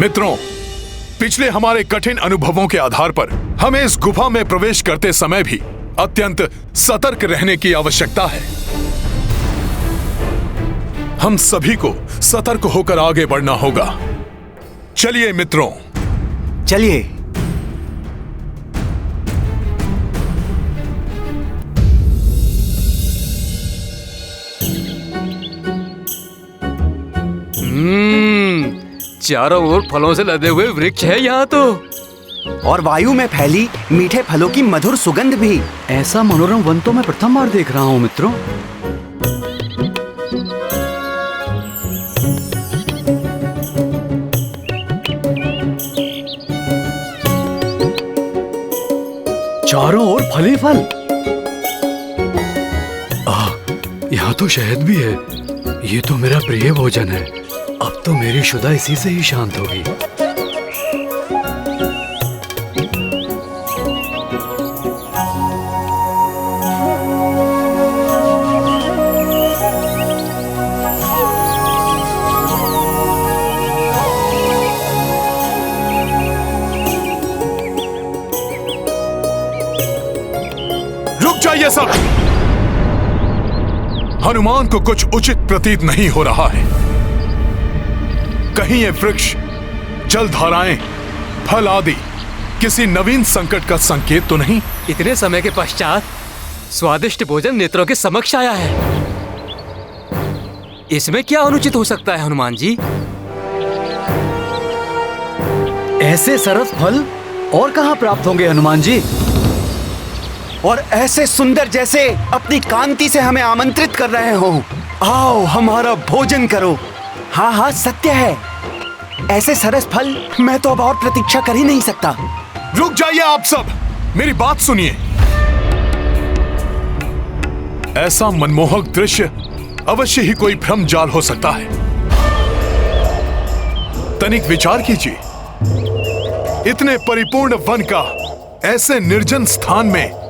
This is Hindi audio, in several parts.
मित्रों, पिछले हमारे कठिन अनुभवों के आधार पर हमें इस गुफा में प्रवेश करते समय भी अत्यंत सतर्क रहने की आवश्यकता है। हम सभी को सतर्क होकर आगे बढ़ना होगा। चलिए मित्रों, चलिए। चारों ओर फलों से लदे हुए वृक्ष है यहाँ तो, और वायु में फैली मीठे फलों की मधुर सुगंध भी। ऐसा मनोरम वन तो मैं प्रथम बार देख रहा हूँ मित्रों। चारों ओर फल ही फल। यहाँ तो शहद भी है। ये तो मेरा प्रिय भोजन है। अब तो मेरी शुदा इसी से ही शांत होगी। रुक जाइए सब। हनुमान को कुछ उचित प्रतीत नहीं हो रहा है। कहीं ये वृक्ष, जलधाराएं, फल आदि किसी नवीन संकट का संकेत तो नहीं? इतने समय के पश्चात स्वादिष्ट भोजन नेत्रों के समक्ष आया है। इसमें क्या अनुचित हो सकता है हनुमान जी? ऐसे सरस फल और कहाँ प्राप्त होंगे हनुमान जी? और ऐसे सुंदर जैसे अपनी कांति से हमें आमंत्रित कर रहे हो। आओ हमारा भोजन करो। हाँ हाँ, सत्य है। ऐसे सरस फल मैं तो अब और प्रतीक्षा कर ही नहीं सकता। रुक जाइए आप सब, मेरी बात सुनिए। ऐसा मनमोहक दृश्य अवश्य ही कोई भ्रम जाल हो सकता है। तनिक विचार कीजिए, इतने परिपूर्ण वन का ऐसे निर्जन स्थान में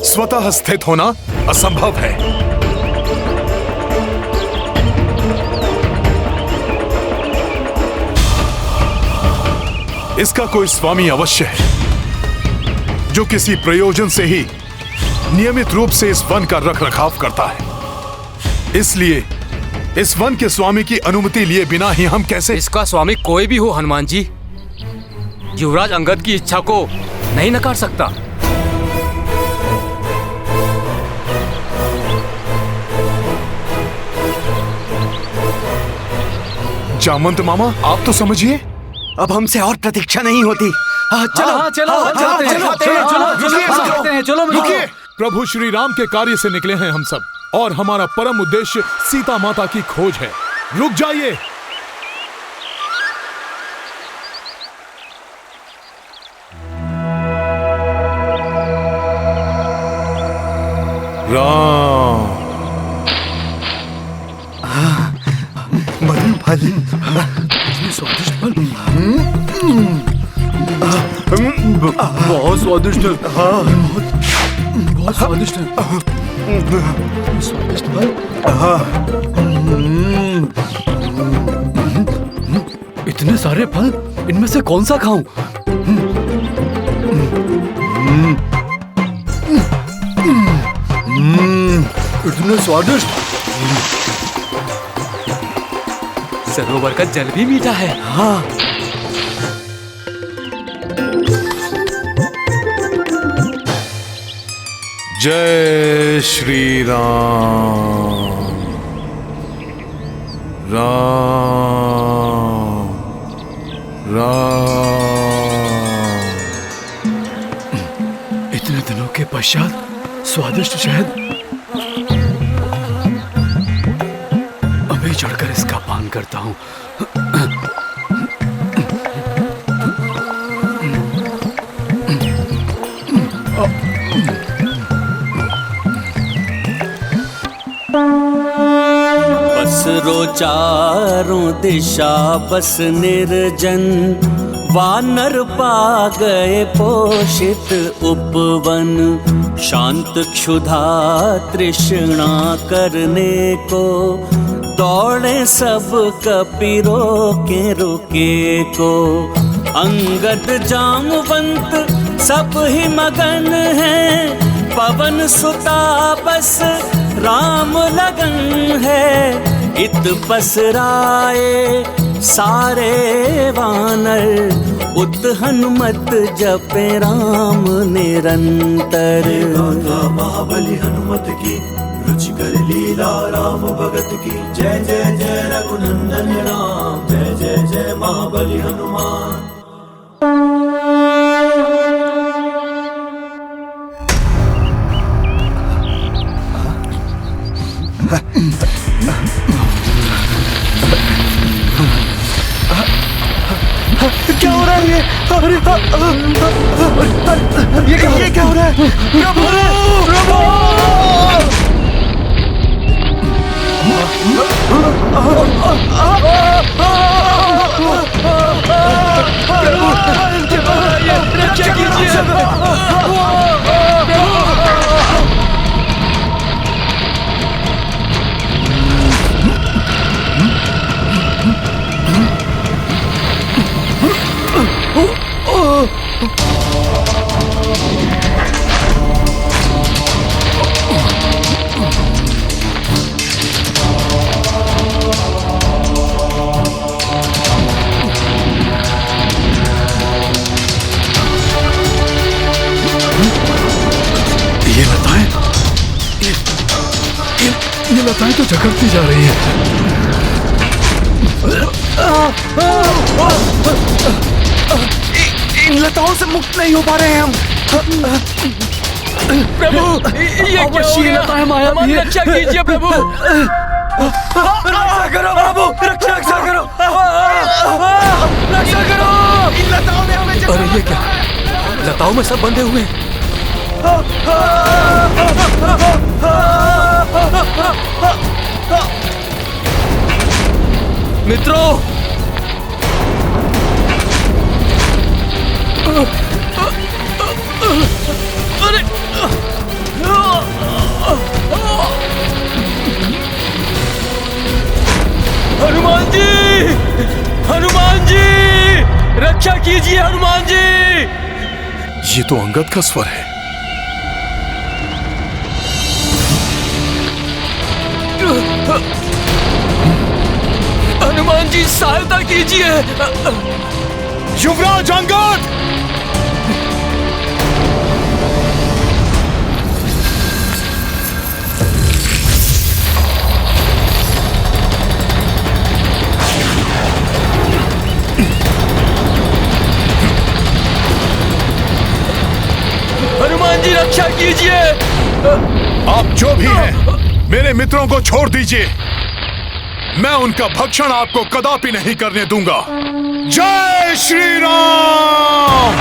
स्वतः स्थित होना असंभव है। इसका कोई स्वामी अवश्य है, जो किसी प्रयोजन से ही नियमित रूप से इस वन का रखरखाव करता है। इसलिए इस वन के स्वामी की अनुमति लिए बिना ही हम कैसे... इसका स्वामी कोई भी हो हनुमान जी, युवराज अंगद की इच्छा को नहीं नकार सकता। जामवंत मामा, आप तो समझिए। अब हमसे और प्रतीक्षा नहीं होती। चलो। रुकिए। प्रभु श्री राम के कार्य से निकले हैं हम सब, और हमारा परम उद्देश्य सीता माता की खोज है। रुक जाइए। राम। मधुर फल, स्वादिष्ट फल, बहुत स्वादिष्ट है। बहुत स्वादिष्ट है। स्वादिष्ट फल। इतने सारे फल, इनमें से कौन सा खाऊं? इतने स्वादिष्ट। सरोवर का जल भी मीठा है। हाँ। जय श्री राम। राम राम। इतने दिनों के पश्चात स्वादिष्ट शहद। अभी चढ़कर इसका पान करता हूँ। बसरो चारों दिशा बस निर्जन, वानर पा गए पोषित उपवन। शांत क्षुधा तृष्णा करने को दौड़े सब कपीरो के रुके को। अंगद जामवंत सब ही मगन है, पवन सुता बस राम लगन है। इत पसराए सारे वानर, उत हनुमत जपे राम निरंतर। महाबली हनुमत की रुचिकर लीला राम भगत की। जय जय जय रघुनंदन राम, जय जय जय महाबली हनुमान। क्या हो रहा है ये? अरे ये क्या हो रहा है? प्रभु प्रभु रक्षा कीजिए। ये लताएं तो झकड़ती जा रही है। इन लताओं से मुक्त नहीं हो पा रहे हैं हम। प्रभु ये क्या हो गया? हमारी रक्षा कीजिए प्रभु। रक्षा करो प्रभु, रक्षा करो, रक्षा करो। इन लताओं ने हमें अरे ये क्या? लताओं में सब बंधे हुए हैं। मित्रों, अरे हनुमान जी, हनुमान जी, रक्षा कीजिए हनुमान जी। ये तो अंगद का स्वर है। हनुमान जी सहायता कीजिए। युवराज अंगद! हनुमान जी रक्षा कीजिए। आप जो भी हैं, मेरे मित्रों को छोड़ दीजिए। मैं उनका भक्षण आपको कदापि नहीं करने दूंगा। जय श्री राम।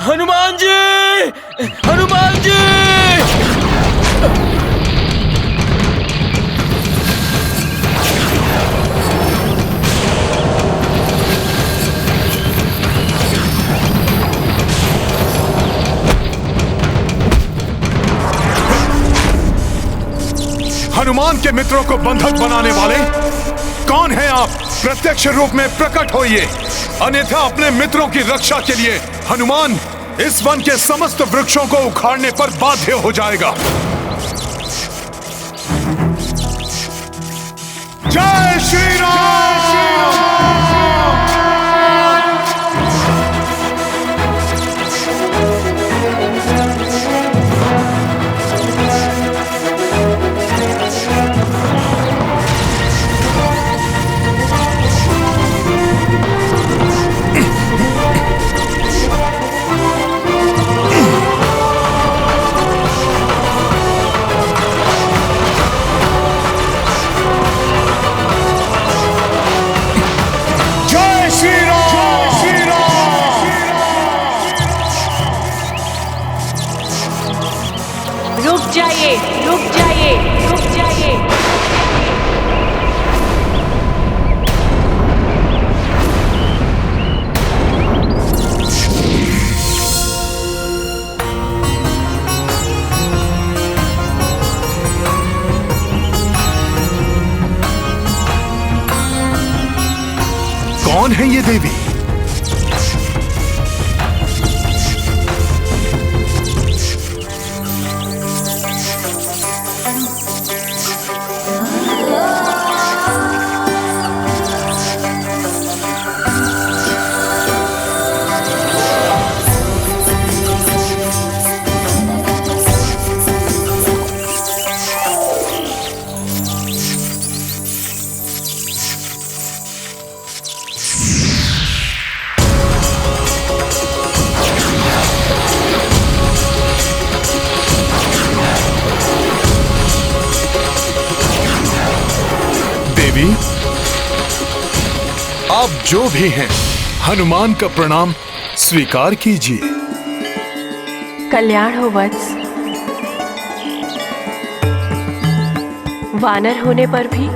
हनुमान जी, हनुमान जी। हनुमान के मित्रों को बंधक बनाने वाले कौन हैं आप? प्रत्यक्ष रूप में प्रकट होइए, अन्यथा अपने मित्रों की रक्षा के लिए हनुमान इस वन के समस्त वृक्षों को उखाड़ने पर बाध्य हो जाएगा। जय श्री राम। बताइए देवी। देवी, आप जो भी हैं, हनुमान का प्रणाम स्वीकार कीजिए। कल्याण हो वत्स। वानर होने पर भी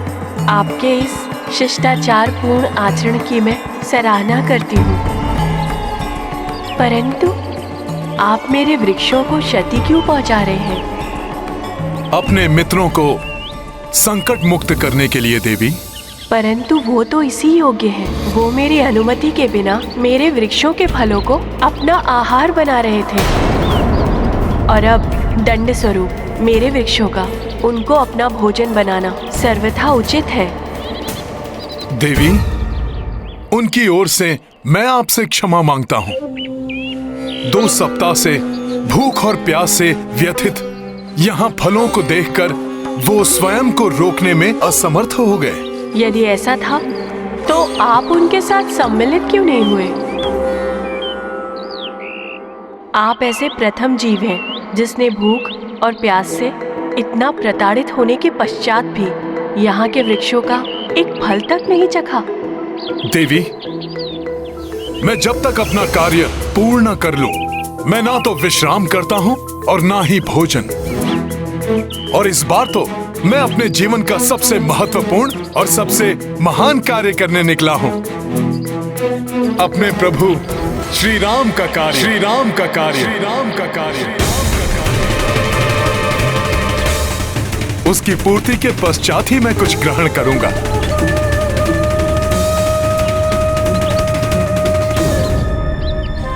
आपके इस शिष्टाचार पूर्ण आचरण की मैं सराहना करती हूँ, परंतु आप मेरे वृक्षों को क्षति क्यों पहुंचा रहे हैं? अपने मित्रों को संकट मुक्त करने के लिए देवी। परंतु वो तो इसी योग्य है। वो मेरी अनुमति के बिना मेरे वृक्षों के फलों को अपना आहार बना रहे थे, और अब दंड स्वरूप मेरे वृक्षों का उनको अपना भोजन बनाना सर्वथा उचित है। देवी, उनकी ओर से मैं आपसे क्षमा मांगता हूँ। 2 सप्ताह से भूख और प्यास से व्यथित यहाँ फलों को देखकर वो स्वयं को रोकने में असमर्थ हो गए। यदि ऐसा था तो आप उनके साथ सम्मिलित क्यों नहीं हुए? आप ऐसे प्रथम जीव हैं जिसने भूख और प्यास से इतना प्रताड़ित होने के पश्चात भी यहाँ के वृक्षों का एक फल तक नहीं चखा। देवी, मैं जब तक अपना कार्य पूर्ण कर लूं, मैं ना तो विश्राम करता हूं और ना ही भोजन। और इस बार तो मैं अपने जीवन का सबसे महत्वपूर्ण और सबसे महान कार्य करने निकला हूं। अपने प्रभु श्री राम का कार्य, श्री राम का कार्य, श्री राम का कार्य। उसकी पूर्ति के पश्चात ही मैं कुछ ग्रहण करूंगा।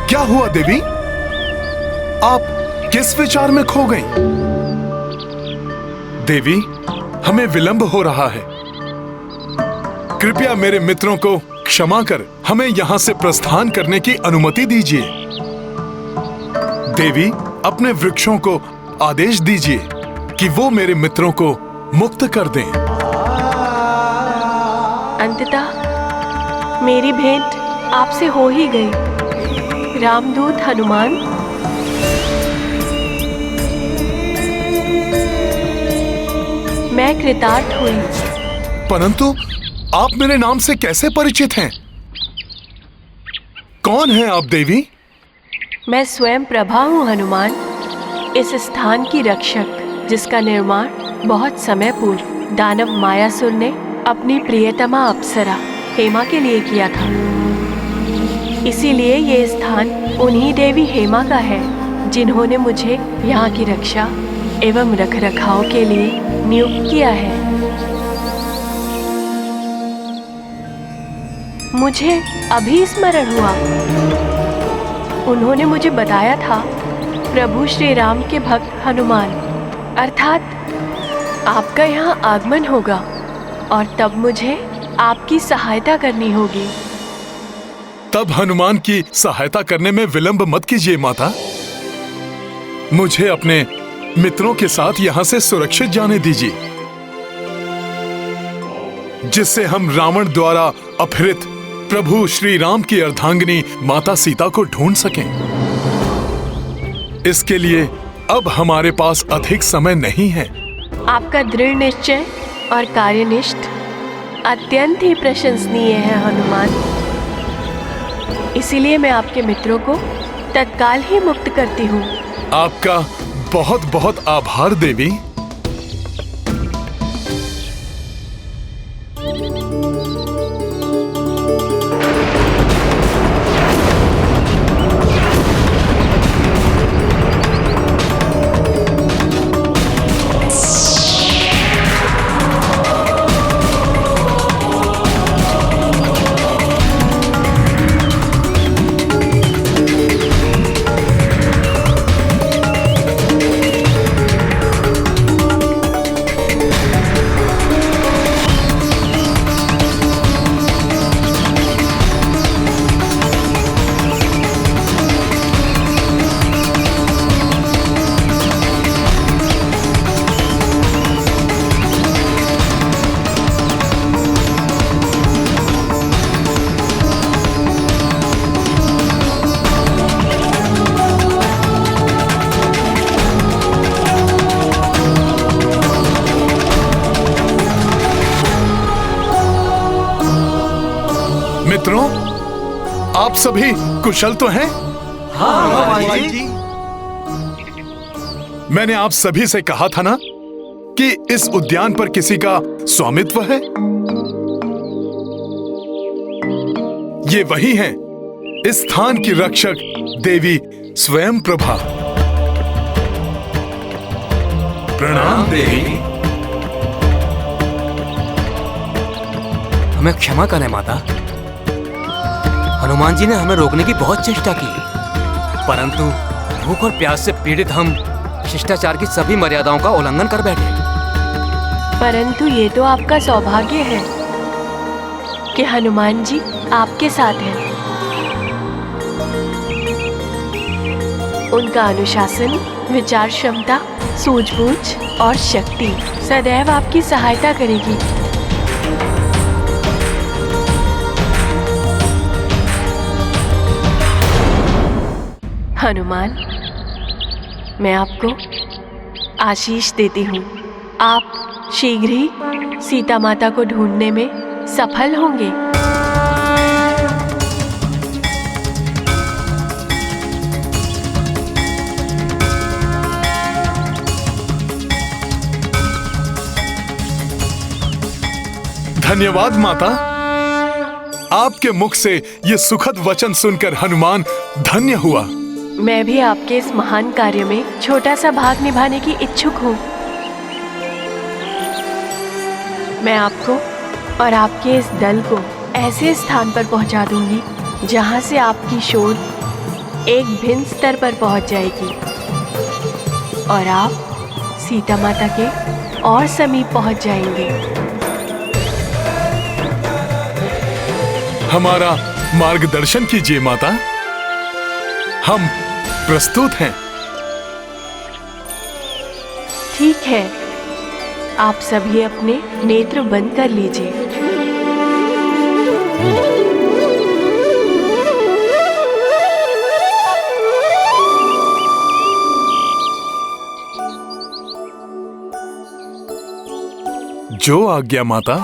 क्या हुआ देवी? आप किस विचार में खो गई? देवी, हमें विलंब हो रहा है। कृपया मेरे मित्रों को क्षमा कर हमें यहां से प्रस्थान करने की अनुमति दीजिए। देवी, अपने वृक्षों को आदेश दीजिए कि वो मेरे मित्रों को मुक्त कर दें। अंततः मेरी भेंट आपसे हो ही गई। रामदूत हनुमान, मैं कृतार्थ हुई। परंतु आप मेरे नाम से कैसे परिचित हैं? कौन हैं आप देवी? मैं स्वयं प्रभा हूँ हनुमान, इस स्थान की रक्षक, जिसका निर्माण बहुत समय पूर्व दानव मायासुर ने अपनी प्रियतमा अप्सरा हेमा के लिए किया था। इसीलिए ये स्थान उन्हीं देवी हेमा का है, जिन्होंने मुझे यहाँ की रक्षा एवं रखरखाव के लिए नियुक्त किया है। मुझे अभी स्मरण हुआ, उन्होंने मुझे बताया था प्रभु श्री राम के भक्त हनुमान, अर्थात आपका यहाँ आगमन होगा और तब मुझे आपकी सहायता करनी होगी। तब हनुमान की सहायता करने में विलंब मत कीजिए माता। मुझे अपने मित्रों के साथ यहाँ से सुरक्षित जाने दीजिए, जिससे हम रावण द्वारा अपहृत प्रभु श्री राम की अर्धांगिनी माता सीता को ढूंढ सकें। इसके लिए अब हमारे पास अधिक समय नहीं है। आपका दृढ़ निश्चय और कार्यनिष्ठ अत्यंत ही प्रशंसनीय है हनुमान। इसीलिए मैं आपके मित्रों को तत्काल ही मुक्त करती हूँ। आपका बहुत बहुत आभार देवी। आप सभी कुशल तो हैं? हाँ हनुमान जी। मैंने आप सभी से कहा था ना कि इस उद्यान पर किसी का स्वामित्व है। ये वही हैं, इस स्थान की रक्षक देवी स्वयं प्रभा। प्रणाम देवी। हमें क्षमा करें माता। हनुमान जी ने हमें रोकने की बहुत चेष्टा की, परंतु भूख और प्यास से पीड़ित हम शिष्टाचार की सभी मर्यादाओं का उल्लंघन कर बैठे। परंतु ये तो आपका सौभाग्य है कि हनुमान जी आपके साथ हैं। उनका अनुशासन, विचार क्षमता, सूझबूझ और शक्ति सदैव आपकी सहायता करेगी। हनुमान, मैं आपको आशीष देती हूँ। आप शीघ्र ही सीता माता को ढूंढने में सफल होंगे। धन्यवाद माता। आपके मुख से ये सुखद वचन सुनकर हनुमान धन्य हुआ। मैं भी आपके इस महान कार्य में छोटा सा भाग निभाने की इच्छुक हूँ। मैं आपको और आपके इस दल को ऐसे स्थान पर पहुँचा दूंगी जहाँ से आपकी शोध एक भिन्न स्तर पर पहुँच जाएगी और आप सीता माता के और समीप पहुँच जाएंगे। हमारा मार्गदर्शन कीजिए माता, हम प्रस्तुत हैं। ठीक है, आप सभी अपने नेत्र बंद कर लीजिए। जो आज्ञा माता।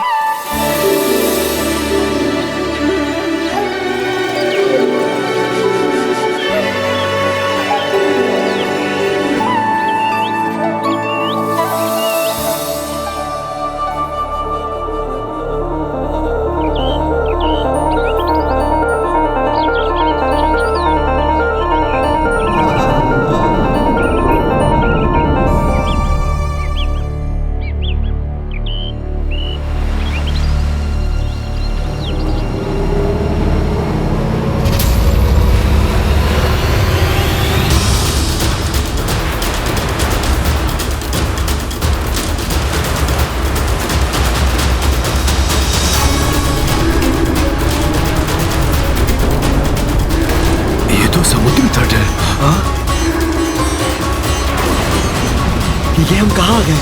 ये हम कहाँ आ गए?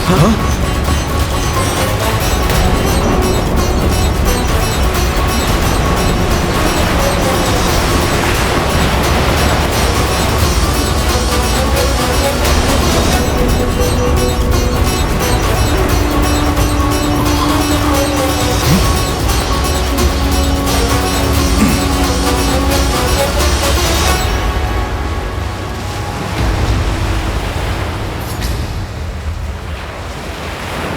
हाँ?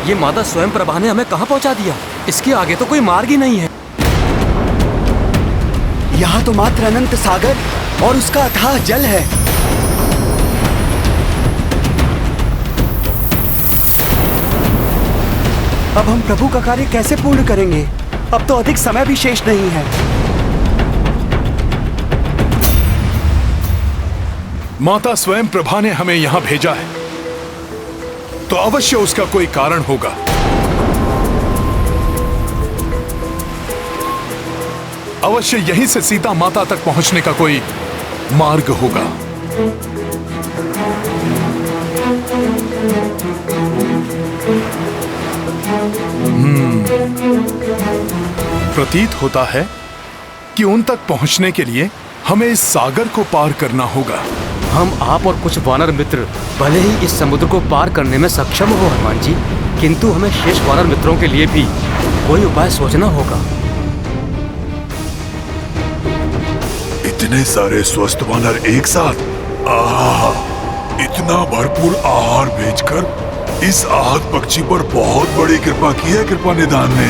ये माता स्वयं प्रभा ने हमें कहाँ पहुँचा दिया? इसके आगे तो कोई मार्ग ही नहीं है। यहाँ तो मात्र अनंत सागर और उसका अथाह जल है। अब हम प्रभु का कार्य कैसे पूर्ण करेंगे? अब तो अधिक समय भी शेष नहीं है। माता स्वयं प्रभा ने हमें यहाँ भेजा है तो अवश्य उसका कोई कारण होगा। अवश्य यहीं से सीता माता तक पहुंचने का कोई मार्ग होगा। प्रतीत होता है कि उन तक पहुंचने के लिए हमें इस सागर को पार करना होगा। हम, आप और कुछ वानर मित्र भले ही इस समुद्र को पार करने में सक्षम हो हनुमान जी, किंतु हमें शेष वानर मित्रों के लिए भी कोई उपाय सोचना होगा। इतने सारे स्वस्थ वानर एक साथ। आहा, इतना भरपूर आहार भेजकर इस आहत पक्षी पर बहुत बड़ी कृपा की है कृपा निधान ने।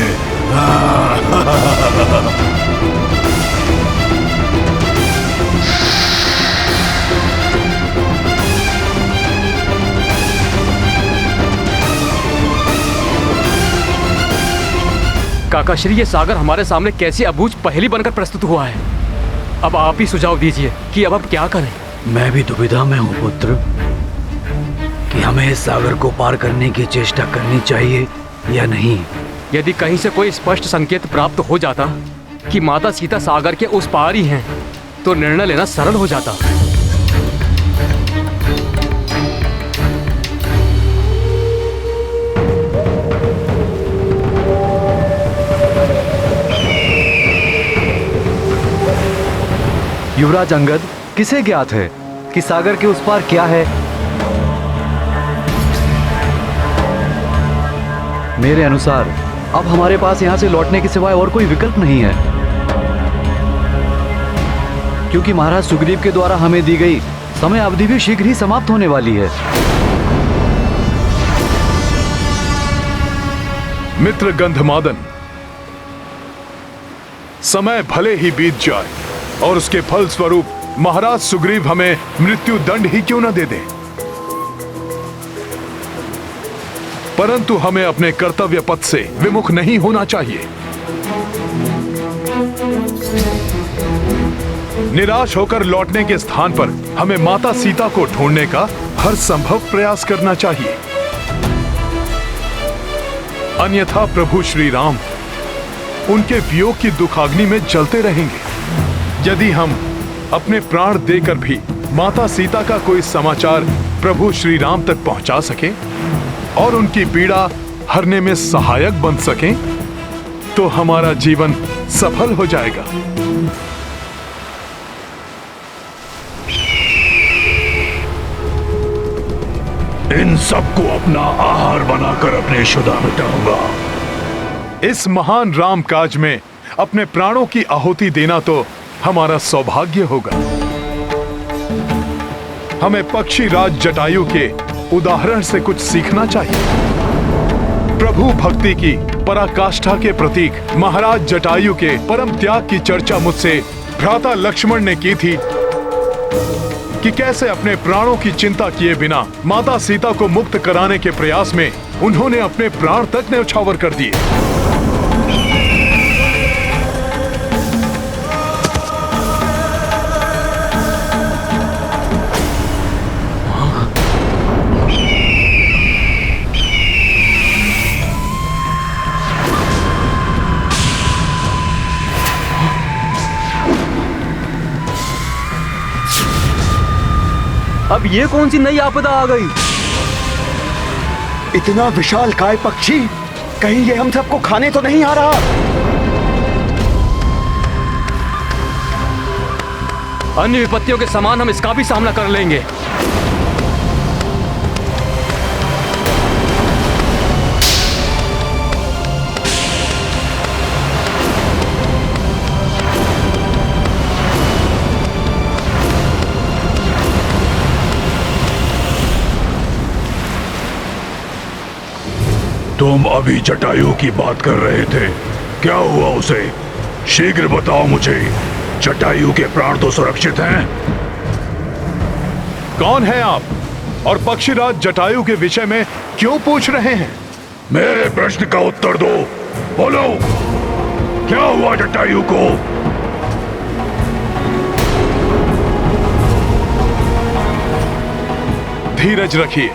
काकाश्री, ये सागर हमारे सामने कैसी अबूझ पहेली बनकर प्रस्तुत हुआ है। अब आप ही सुझाव दीजिए कि अब क्या करें। मैं भी दुविधा में हूँ पुत्र कि हमें इस सागर को पार करने की चेष्टा करनी चाहिए या नहीं। यदि कहीं से कोई स्पष्ट संकेत प्राप्त हो जाता कि माता सीता सागर के उस पार ही हैं, तो निर्णय लेना सरल हो जाता। युवराज अंगद, किसे ज्ञात है कि सागर के उस पार क्या है? मेरे अनुसार अब हमारे पास यहाँ से लौटने के सिवाय और कोई विकल्प नहीं है, क्योंकि महाराज सुग्रीव के द्वारा हमें दी गई समय अवधि भी शीघ्र ही समाप्त होने वाली है। मित्र गंधमादन, समय भले ही बीत जाए और उसके फल स्वरूप महाराज सुग्रीव हमें मृत्यु दंड ही क्यों न दे दे, परंतु हमें अपने कर्तव्य पथ से विमुख नहीं होना चाहिए। निराश होकर लौटने के स्थान पर हमें माता सीता को ढूंढने का हर संभव प्रयास करना चाहिए, अन्यथा प्रभु श्री राम उनके वियोग की दुखाग्नि में जलते रहेंगे। यदि हम अपने प्राण देकर भी माता सीता का कोई समाचार प्रभु श्री राम तक पहुंचा सके और उनकी पीड़ा हरने में सहायक बन सकें, तो हमारा जीवन सफल हो जाएगा। इन सबको अपना आहार बनाकर अपने शुदा मिटाऊंगा। इस महान राम काज में अपने प्राणों की आहुति देना तो हमारा सौभाग्य होगा। हमें पक्षी राज जटायु के उदाहरण से कुछ सीखना चाहिए। प्रभु भक्ति की पराकाष्ठा के प्रतीक महाराज जटायु के परम त्याग की चर्चा मुझसे भ्राता लक्ष्मण ने की थी कि कैसे अपने प्राणों की चिंता किए बिना माता सीता को मुक्त कराने के प्रयास में उन्होंने अपने प्राण तक न्यौछावर कर दिए। अब ये कौन सी नई आपदा आ गई? इतना विशाल काय पक्षी, कहीं ये हम सबको खाने तो नहीं आ रहा? अन्य विपत्तियों के समान हम इसका भी सामना कर लेंगे। तुम अभी जटायु की बात कर रहे थे, क्या हुआ उसे? शीघ्र बताओ मुझे। जटायु के प्राण तो सुरक्षित हैं? कौन है आप और पक्षीराज जटायु के विषय में क्यों पूछ रहे हैं? मेरे प्रश्न का उत्तर दो। बोलो, क्या हुआ जटायु को? धीरज रखिए,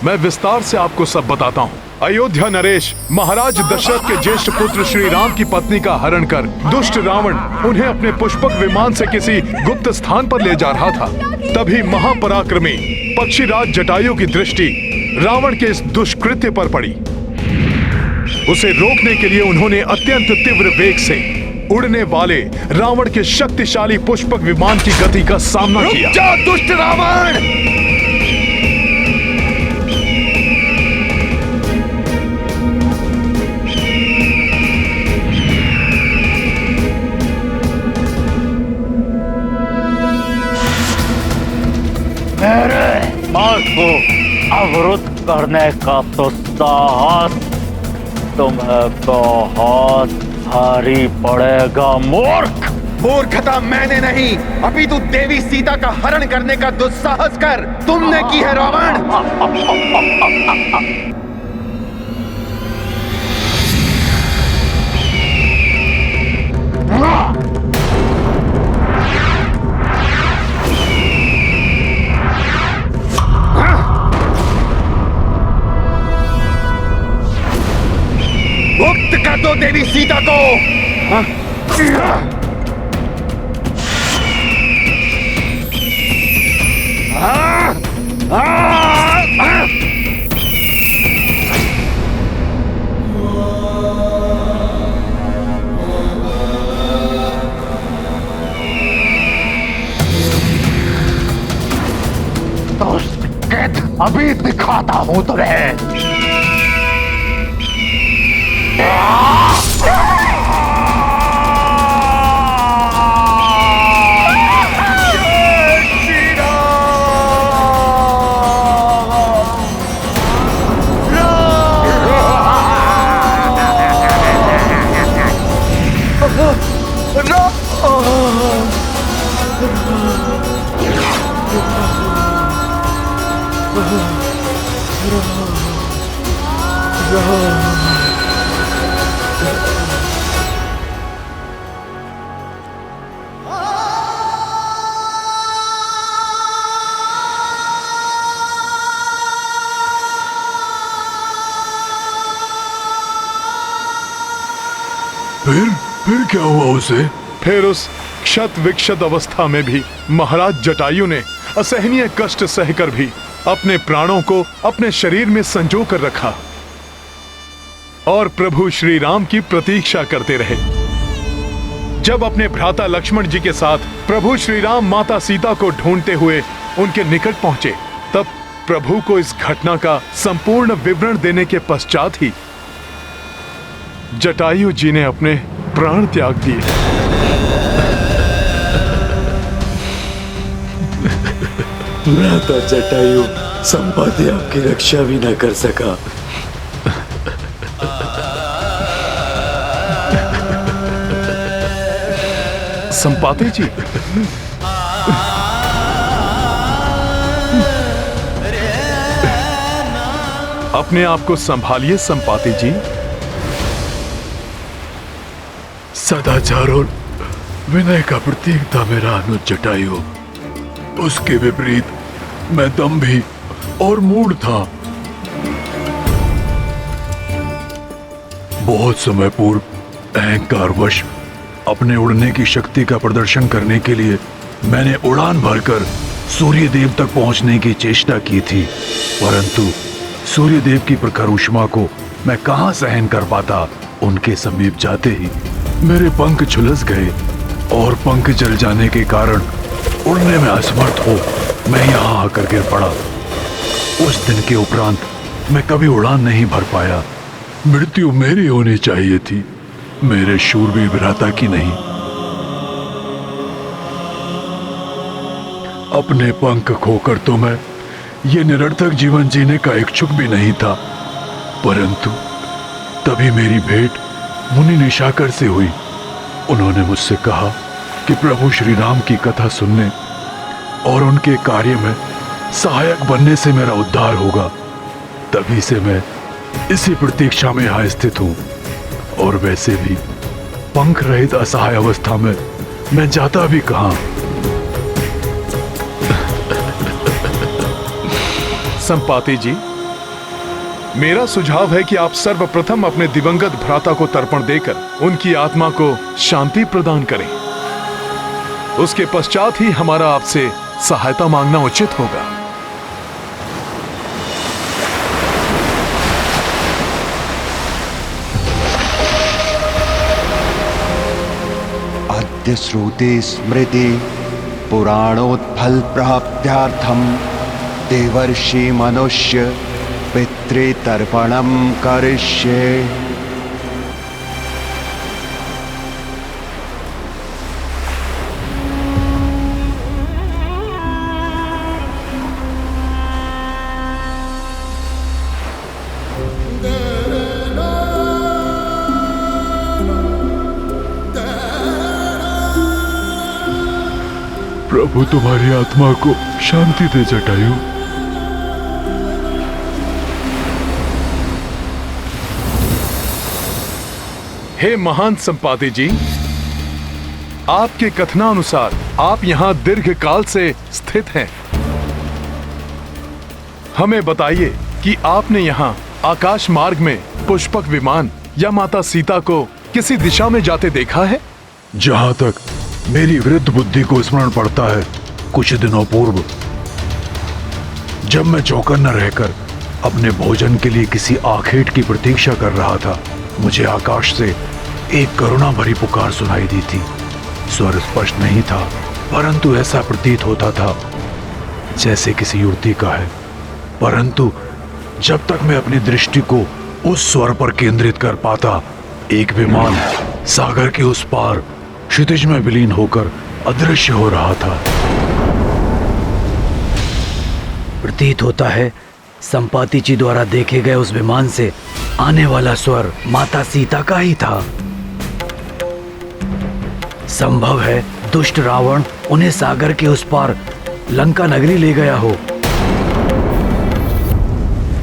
मैं विस्तार से आपको सब बताता हूँ। अयोध्या नरेश महाराज दशरथ के ज्येष्ठ पुत्र श्री राम की पत्नी का हरण कर दुष्ट रावण उन्हें अपने पुष्पक विमान से किसी गुप्त स्थान पर ले जा रहा था। तभी महापराक्रमी पक्षीराज जटायु की दृष्टि रावण के इस दुष्कृत्य पर पड़ी। उसे रोकने के लिए उन्होंने अत्यंत तीव्र वेग से उड़ने वाले रावण के शक्तिशाली पुष्पक विमान की गति का सामना किया। जा दुष्ट रावण! को अवरुद्ध करने का तो साहस तुम्हें बहुत भारी पड़ेगा मूर्ख। मूर्खता मैंने नहीं, अभी तू देवी सीता का हरण करने का दुस्साहस कर तुमने की है रावण। मुक्त कर दो देवी सीता को। तो अभी दिखाता हूं तुम्हें। फिर क्या हुआ उसे? फिर उस क्षत विक्षत अवस्था में भी महाराज जटायु ने असहनीय कष्ट सहकर भी अपने प्राणों को अपने शरीर में संजो कर रखा और प्रभु श्री राम की प्रतीक्षा करते रहे। जब अपने भ्राता लक्ष्मण जी के साथ प्रभु श्री राम माता सीता को ढूंढते हुए उनके निकट पहुंचे, तब प्रभु को इस घटना का संपूर्ण विवरण देने के पश्चात ही जटायु जी ने अपने प्राण त्याग दिए। भ्राता जटायु संपाति आपकी रक्षा भी न कर सका। संपाति जी, अपने आप को संभालिए संपाति जी। सदाचार और विनय का प्रतीक था मेरा अनुज जटायु। उसके विपरीत मैं दंभी और मूढ़ था। बहुत समय पूर्व अहंकारवश अपने उड़ने की शक्ति का प्रदर्शन करने के लिए मैंने उड़ान भरकर सूर्य देव तक पहुंचने की चेष्टा की थी, परंतु सूर्य देव की प्रखर ऊष्मा को मैं कहां सहन कर पाता। उनके समीप जाते ही मेरे पंख झुलस गए और पंख जल जाने के कारण उड़ने में असमर्थ हो मैं यहाँ आकर गिर पड़ा। उस दिन के उपरांत मैं कभी उड़ान नहीं भर पाया। मृत्यु मेरी होनी चाहिए थी, मेरे शूरवीर भ्राता की नहीं। अपने पंख खोकर तो मैं ये निरर्थक जीवन जीने का इच्छुक भी नहीं था, परंतु तभी मेरी भेंट मुनि निशाकर से हुई। उन्होंने मुझसे कहा कि प्रभु श्री राम की कथा सुनने और उनके कार्य में सहायक बनने से मेरा उद्धार होगा। तभी से मैं इसी प्रतीक्षा में यहाँ स्थित हूँ, और वैसे भी पंख रहित असहाय अवस्था में मैं जाता भी कहाँ। संपाति जी, मेरा सुझाव है कि आप सर्वप्रथम अपने दिवंगत भ्राता को तर्पण देकर उनकी आत्मा को शांति प्रदान करें। उसके पश्चात ही हमारा आपसे सहायता मांगना उचित होगा। अद्य श्रुते स्मृति पुराणोत्फल प्राप्त्यार्थम देवर्षि मनुष्य पितृतर्पणम करिष्ये। प्रभु तुम्हारी आत्मा को शांति दे जटायु। हे महान संपाति जी, आपके कथनानुसार आप यहाँ दीर्घ काल से स्थित हैं। हमें बताइए कि आपने यहाँ आकाश मार्ग में पुष्पक विमान या माता सीता को किसी दिशा में जाते देखा है? जहां तक मेरी वृद्ध बुद्धि को स्मरण पड़ता है, कुछ दिनों पूर्व जब मैं चौकन्ना रहकर अपने भोजन के लिए किसी आखेट की प्रतीक्षा कर रहा था, मुझे आकाश से एक करुणा भरी पुकार सुनाई दी थी। स्वर स्पष्ट नहीं था, परंतु ऐसा प्रतीत होता था जैसे किसी युवती का है। परंतु जब तक मैं अपनी दृष्टि को उस स्वर पर केंद्रित कर पाता, एक विमान सागर के उस पार क्षितिज में विलीन होकर अदृश्य हो रहा था। प्रतीत होता है संपाति जी द्वारा देखे गए उस विमान से आने वाला स्वर माता सीता का ही था। संभव है दुष्ट रावण उन्हें सागर के उस पार लंका नगरी ले गया हो।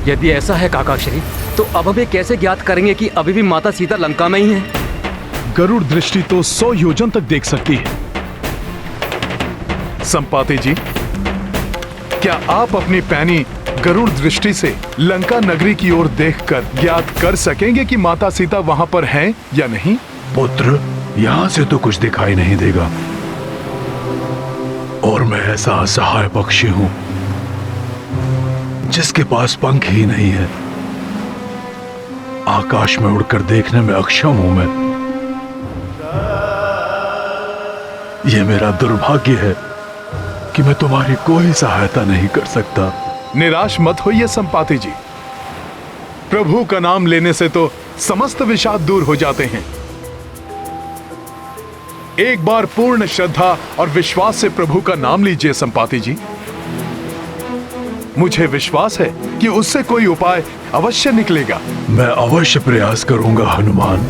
यदि ऐसा है काका श्री, तो अब हमें कैसे ज्ञात करेंगे कि अभी भी माता सीता लंका में ही है? गरुड़ दृष्टि तो 100 योजन तक देख सकती है। संपाति जी, क्या आप अपनी पैनी गरुड़ दृष्टि से लंका नगरी की ओर देखकर ज्ञात कर सकेंगे कि माता सीता वहां पर हैं या नहीं? पुत्र, यहां से तो कुछ दिखाई नहीं देगा, और मैं ऐसा असहाय पक्षी हूं जिसके पास पंख ही नहीं है। आकाश में उड़कर देखने में अक्षम हूं मैं। यह मेरा दुर्भाग्य है कि मैं तुम्हारी कोई सहायता नहीं कर सकता। निराश मत होइए संपाति जी, प्रभु का नाम लेने से तो समस्त विषाद दूर हो जाते हैं। एक बार पूर्ण श्रद्धा और विश्वास से प्रभु का नाम लीजिए संपाति जी। मुझे विश्वास है कि उससे कोई उपाय अवश्य निकलेगा। मैं अवश्य प्रयास करूंगा हनुमान।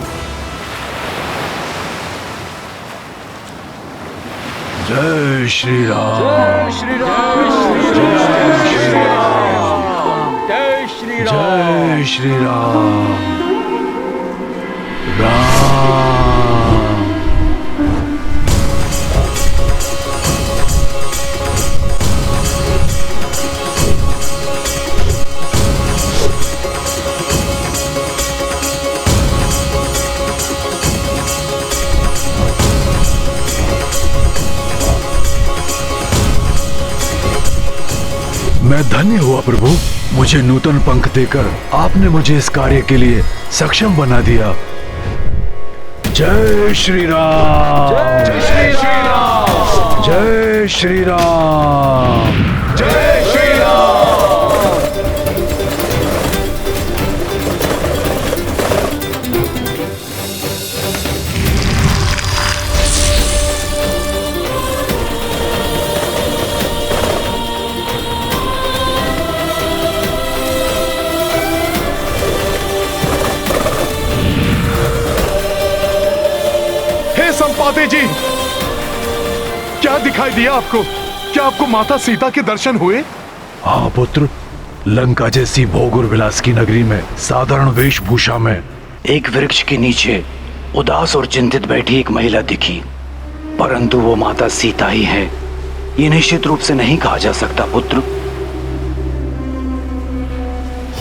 जय श्री राम। जय श्री राम। जय श्री राम। जय श्री राम। जय श्री राम। राम। मैं धन्य हुआ प्रभु, मुझे नूतन पंख देकर आपने मुझे इस कार्य के लिए सक्षम बना दिया। जय श्री राम। जय श्री राम। जय श्री राम। जय श्री राम। संपाति जी, क्या दिखाई दिया आपको? क्या आपको माता सीता के दर्शन हुए? हाँ पुत्र, लंका जैसी भोग और विलास की नगरी में साधारण वेशभूषा में एक वृक्ष के नीचे उदास और चिंतित बैठी एक महिला दिखी, परंतु वो माता सीता ही है, ये निश्चित रूप से नहीं कहा जा सकता पुत्र।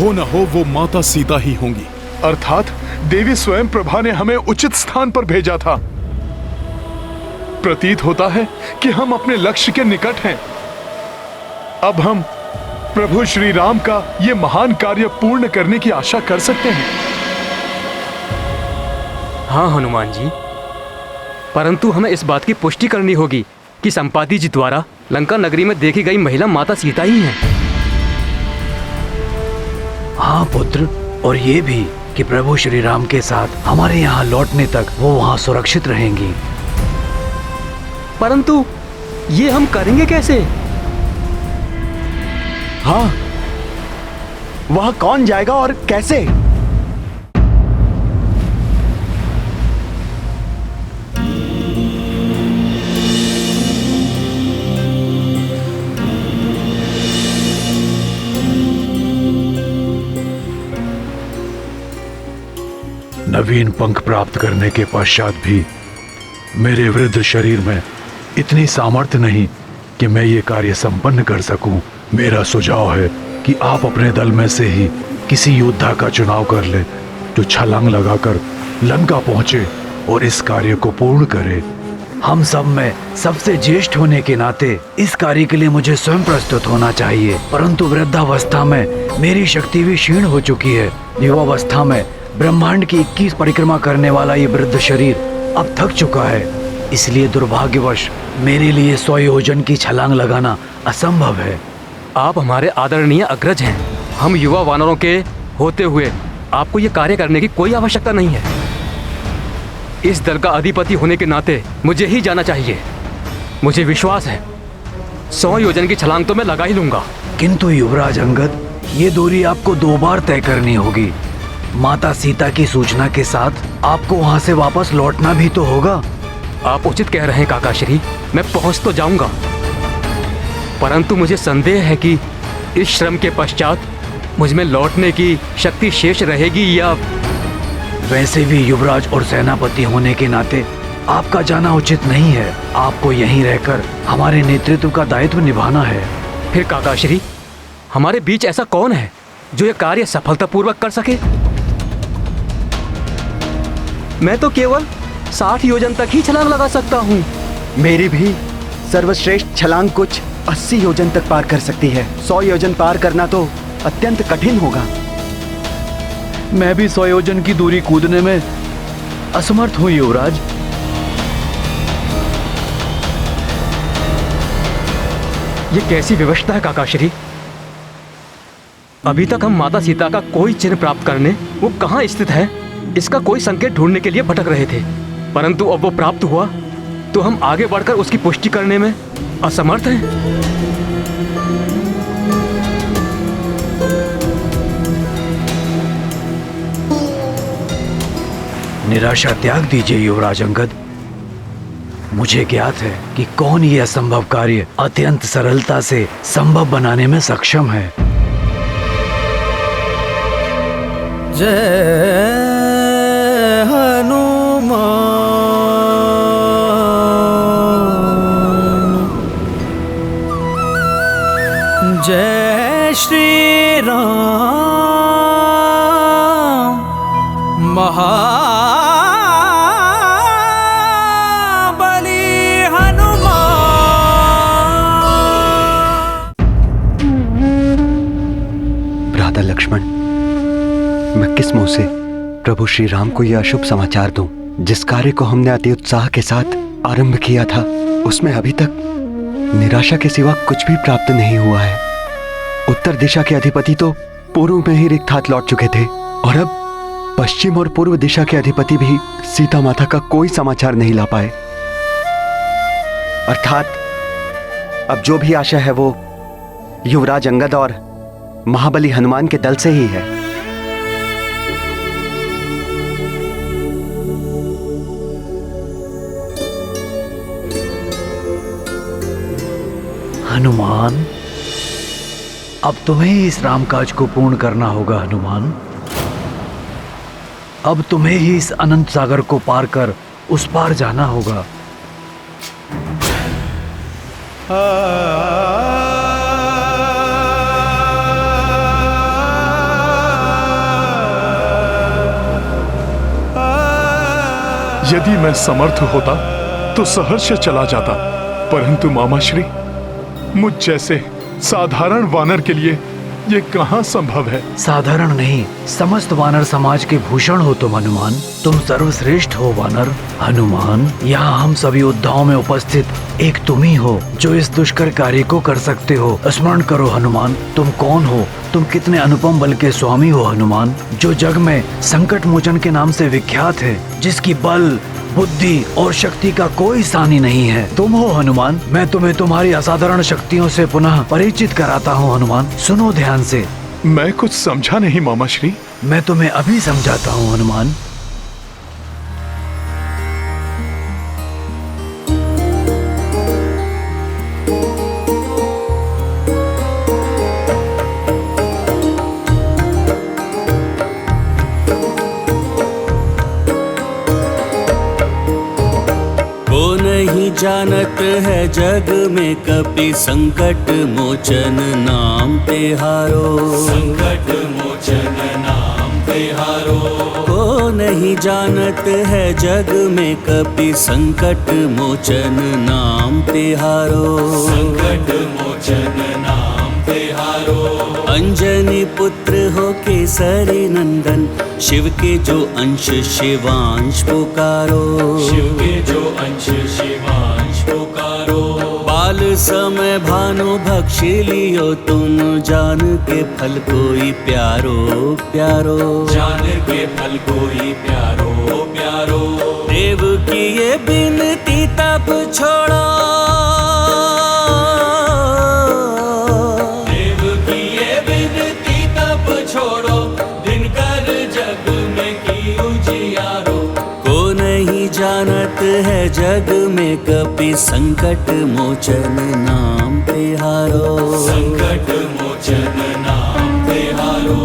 हो न हो वो माता सीता ही होंगी, अर्थात देवी स्वयं प्रभा ने हमें उचित स्थान पर भेजा था। प्रतीत होता है कि हम अपने लक्ष्य के निकट हैं। अब हम प्रभु श्री राम का ये महान कार्य पूर्ण करने की आशा कर सकते हैं। हाँ हनुमान जी, परंतु हमें इस बात की पुष्टि करनी होगी कि संपाति जी द्वारा लंका नगरी में देखी गई महिला माता सीता ही है। हाँ पुत्र, और ये भी कि प्रभु श्री राम के साथ हमारे यहाँ लौटने तक वो वहाँ सुरक्षित रहेंगी। परंतु ये हम करेंगे कैसे? हाँ, वह कौन जाएगा और कैसे? नवीन पंख प्राप्त करने के पश्चात भी मेरे वृद्ध शरीर में इतनी सामर्थ्य नहीं कि मैं ये कार्य संपन्न कर सकूं। मेरा सुझाव है कि आप अपने दल में से ही किसी योद्धा का चुनाव कर लें जो छलांग लगाकर लंका पहुंचे और इस कार्य को पूर्ण करे। हम सब में सबसे ज्येष्ठ होने के नाते इस कार्य के लिए मुझे स्वयं प्रस्तुत होना चाहिए, परंतु वृद्धावस्था में मेरी शक्ति भी क्षीण हो चुकी है। युवावस्था में ब्रह्मांड की 21 परिक्रमा करने वाला ये वृद्ध शरीर अब थक चुका है, इसलिए दुर्भाग्यवश मेरे लिए 100 योजन की छलांग लगाना असंभव है। आप हमारे आदरणीय अग्रज हैं। हम युवा वानरों के होते हुए आपको ये कार्य करने की कोई आवश्यकता नहीं है। इस दल का अधिपति होने के नाते मुझे ही जाना चाहिए। मुझे विश्वास है 100 योजन की छलांग तो मैं लगा ही लूंगा। किंतु युवराज अंगद, ये दूरी आपको 2 बार तय करनी होगी। माता सीता की सूचना के साथ आपको वहाँ से वापस लौटना भी तो होगा। आप उचित कह रहे हैं काका श्री, मैं पहुँच तो जाऊंगा, परंतु मुझे संदेह है कि इस श्रम के पश्चात मुझ में लौटने की शक्ति शेष रहेगी या। वैसे भी युवराज और सेनापति होने के नाते आपका जाना उचित नहीं है। आपको यहीं रहकर हमारे नेतृत्व का दायित्व निभाना है। फिर काका श्री, हमारे बीच ऐसा कौन है जो ये कार्य सफलतापूर्वक कर सके? मैं तो केवल 60 योजन तक ही छलांग लगा सकता हूँ। मेरी भी सर्वश्रेष्ठ छलांग कुछ 80 योजन तक पार कर सकती है। 100 योजन पार करना तो अत्यंत कठिन होगा। मैं भी 100 योजन की दूरी कूदने में असमर्थ हूँ युवराज। ये कैसी व्यवस्था है काका श्री? अभी तक हम माता सीता का कोई चिन्ह प्राप्त करने वो कहाँ स्थित है इसका कोई संकेत ढूंढने के लिए भटक रहे थे, परंतु अब वो प्राप्त हुआ तो हम आगे बढ़कर उसकी पुष्टि करने में असमर्थ हैं। निराशा त्याग दीजिए युवराज अंगद। मुझे ज्ञात है कि कौन ये असंभव कार्य अत्यंत सरलता से संभव बनाने में सक्षम है। जय हनुमान, जय श्री राम, महाबली हनुमान। भ्राता लक्ष्मण, मैं किस मुंह से प्रभु श्री राम को यह अशुभ समाचार दूं? जिस कार्य को हमने अति उत्साह के साथ आरंभ किया था उसमें अभी तक निराशा के सिवा कुछ भी प्राप्त नहीं हुआ है। उत्तर दिशा के अधिपति तो पूर्व में ही रिक्त हाथ लौट चुके थे और अब पश्चिम और पूर्व दिशा के अधिपति भी सीता माता का कोई समाचार नहीं ला पाए। अर्थात अब जो भी आशा है वो युवराज अंगद और महाबली हनुमान के दल से ही है। हनुमान, अब तुम्हें ही इस रामकाज को पूर्ण करना होगा। हनुमान, अब तुम्हें ही इस अनंत सागर को पार कर उस पार जाना होगा। यदि मैं समर्थ होता तो सहर्ष चला जाता, परंतु मामाश्री, मुझ जैसे साधारण वानर के लिए ये कहाँ संभव है? साधारण नहीं, समस्त वानर समाज के भूषण हो तुम हनुमान। तुम सर्वश्रेष्ठ हो वानर। हनुमान, यहाँ हम सभी योद्धाओं में उपस्थित एक तुम ही हो जो इस दुष्कर कार्य को कर सकते हो। स्मरण करो हनुमान, तुम कौन हो? तुम कितने अनुपम बल के स्वामी हो हनुमान, जो जग में संकट मोचन के नाम से विख्यात है, जिसकी बल बुद्धि और शक्ति का कोई सानी नहीं है। तुम हो हनुमान। मैं तुम्हें तुम्हारी असाधारण शक्तियों से पुनः परिचित कराता हूँ हनुमान। सुनो ध्यान से। मैं कुछ समझा नहीं मामाश्री। मैं तुम्हें अभी समझाता हूँ हनुमान। जानत है जग में कपि संकट मोचन नाम तिहारो। संकट मोचन नाम तिहारो। को नहीं जानत है जग में कपि संकट मोचन नाम तिहारो। संकट मोचन नाम तिहारो। अंजनी पुत्र हो केसरी नंदन, शिव के जो अंश शिवांश पुकारो। शिव के जो अंश शिवांश पुकारो। बाल समय भानु भक्षी लियो तुम, जान के फल कोई प्यारो प्यारो। जान के फल कोई प्यारो प्यारो। देव की ये बिनती तब छोड़ो, जानत है जग में कपि संकट मोचन नाम तिहारो। संकट मोचन नाम तिहारो।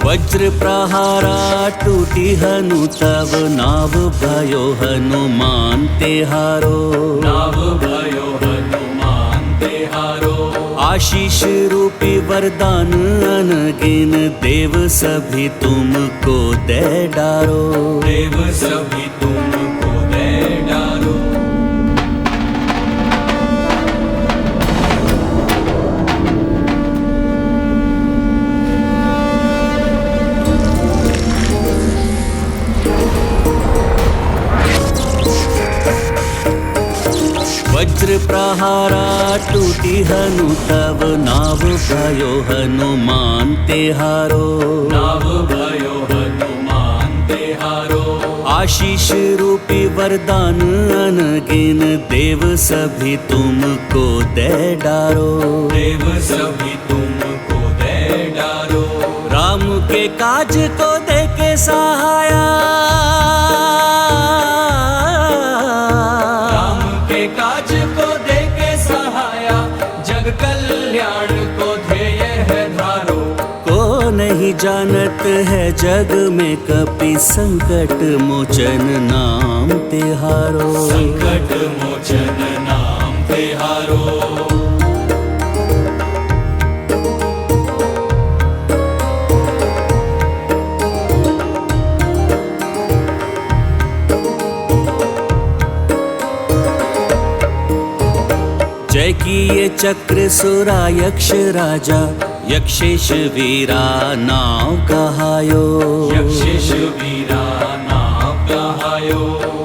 वज्र प्रहारा टूटी हनु तब, नाव भयो हनुमान तिहारो। नाव भयो हनुमान तिहारो। आशीष रूपी वरदान अनगिन, देव सभी तुमको दे डारो। देव सभी तुमको दे डारो। वज्र प्रहारा टूटी हनु तब, नाव भयो हनुमान तिहारो। नाव भयो हनुमान तिहारो। आशीष रूपी वरदान अनगिन, देव सभी तुमको दे डारो। देव सभी तुमको दे डारो। राम के काज को दे के सहाया, काज को दे के सहाया, जग कल्याण को ध्येय है धारो। को नहीं जानत है जग में कपि संकट मोचन नाम तिहारो। संकट मोचन नाम तिहारो। जय की ये चक्र सुरा यक्ष राजा, यक्षेश वीरा नाव कहायो। यक्षेश वीरा नाव कहायो।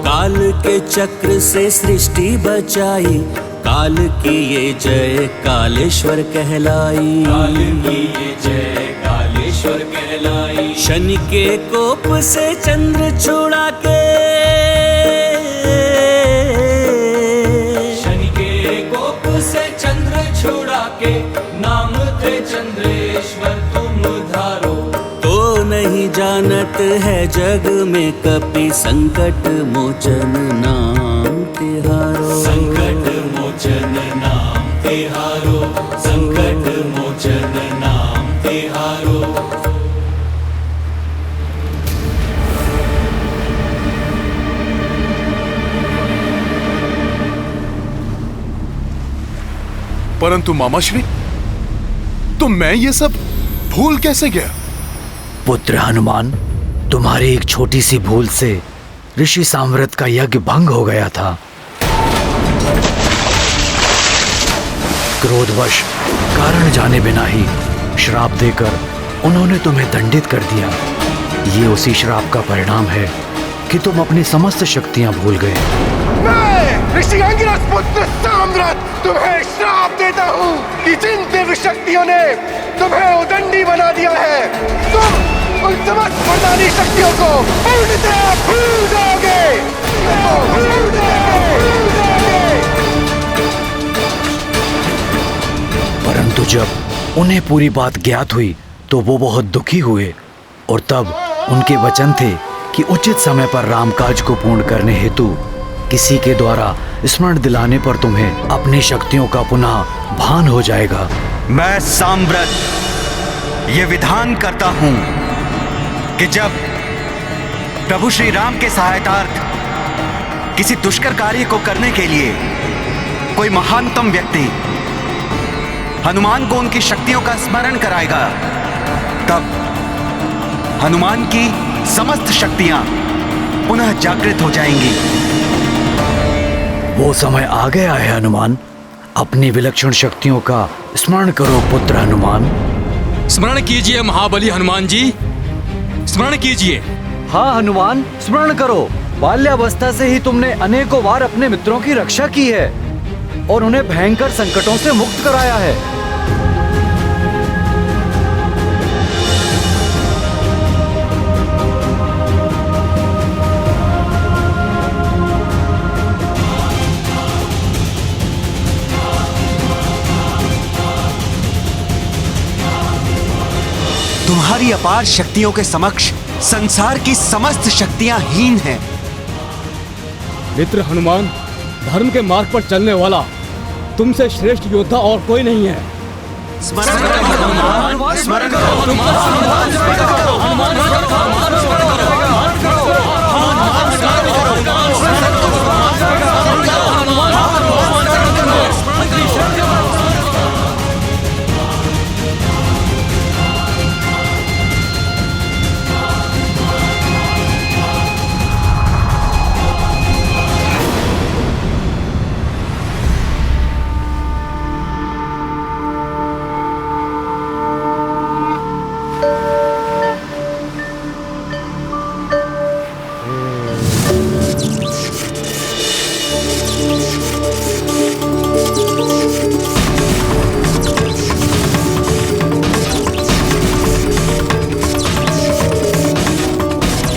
काल के चक्र से सृष्टि बचाई, काल की ये जय कालेश्वर कहलाई। काल की ये जय कालेश्वर कहलाई। शनि के कोप से चंद्र छुड़ा के, से चंद्र छुड़ा के, नाम थे चंद्रेश्वर तुम धारो। तो नहीं जानत है जग में कपि संकट मोचन नाम तिहारो। संकट मोचन नाम तिहारो। संकट मोचन नाम तिहारो। परंतु मामाश्री, तो मैं ये सब भूल कैसे गया? पुत्र हनुमान, तुम्हारी एक छोटी सी भूल से ऋषि साम्राट का यज्ञ भंग हो गया था। क्रोधवश कारण जाने बिना ही श्राप देकर उन्होंने तुम्हें दंडित कर दिया। ये उसी श्राप का परिणाम है कि तुम अपनी समस्त शक्तियां भूल गए। मैं ऋषि अंगिरस पुत्र साम्राट तुम्हें श्राप देता हूँ कि जिन दिव्य शक्तियों ने तुम्हें उदंडी बना दिया है, तुम उन समस्त वरदानी शक्तियों को पूर्णतः भूल जाओगे। परंतु जब उन्हें पूरी बात ज्ञात हुई तो वो बहुत दुखी हुए, और तब उनके वचन थे कि उचित समय पर रामकाज को पूर्ण करने हेतु किसी के द्वारा स्मरण दिलाने पर तुम्हें अपनी शक्तियों का पुनः भान हो जाएगा। मैं साम्राट ये विधान करता हूँ कि जब प्रभु श्री राम के सहायतार्थ किसी दुष्कर कार्य को करने के लिए कोई महानतम व्यक्ति हनुमान को उनकी शक्तियों का स्मरण कराएगा, तब हनुमान की समस्त शक्तियां पुनः जागृत हो जाएंगी। वो समय आ गया है हनुमान, अपनी विलक्षण शक्तियों का स्मरण करो पुत्र हनुमान। स्मरण कीजिए महाबली हनुमान जी, स्मरण कीजिए। हाँ हनुमान, स्मरण करो। बाल्यावस्था से ही तुमने अनेकों बार अपने मित्रों की रक्षा की है और उन्हें भयंकर संकटों से मुक्त कराया है। तुम्हारी अपार शक्तियों के समक्ष संसार की समस्त शक्तियां हीन हैं। मित्र हनुमान, धर्म के मार्ग पर चलने वाला तुमसे श्रेष्ठ योद्धा और कोई नहीं है। स्मरण करो हनुमान, स्मरण करो हनुमान, स्मरण करो हनुमान,